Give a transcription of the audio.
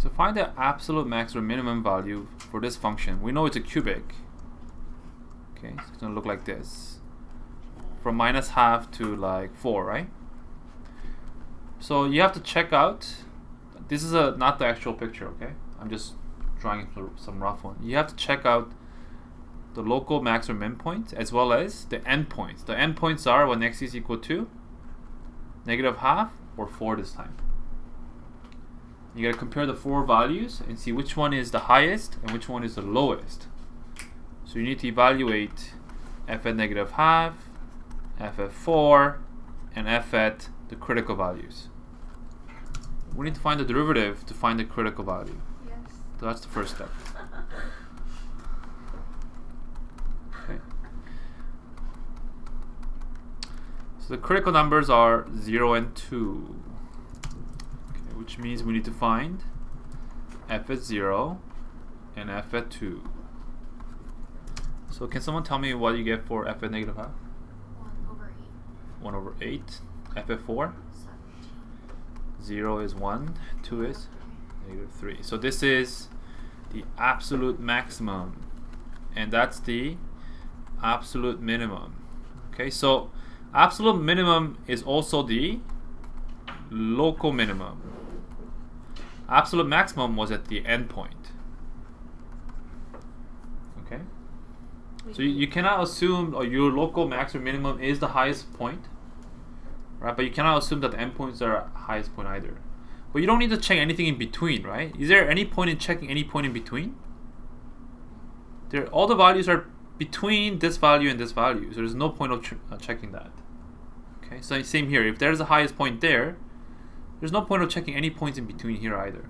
So find the absolute max or minimum value for this function. We know it's a cubic. Okay, so it's gonna look like this. From -12 to like 4, right? So you have to check out. This is not the actual picture, okay? I'm just drawing some rough one. You have to check out the local max or min points as well as the endpoints. The endpoints are when x is equal to -12 or 4 this time. You gotta compare the 4 values and see which one is the highest and which one is the lowest. So you need to evaluate f at -12, f at 4, and f at the critical values. We need to find the derivative to find the critical value. Yes. So that's the first step. Okay. So the critical numbers are 0 and 2. Okay, which means we need to find f at 0 and f at 2. So can someone tell me what you get for f at -12? 1/8. 1/8. F at 4? 17. 0 is 1, 2 is -3. So this is the absolute maximum, and that's the absolute minimum. Okay, so absolute minimum is also the local minimum. Absolute maximum was at the endpoint. Okay, so you cannot assume your local max or minimum is the highest point, right? But you cannot assume that the endpoints are highest point either. But you don't need to check anything in between, right? Is there any point in checking any point in between? All the values are between this value and this value, so there's no point of checking that. Okay, so same here. If there's the highest point there, there's no point of checking any points in between here either.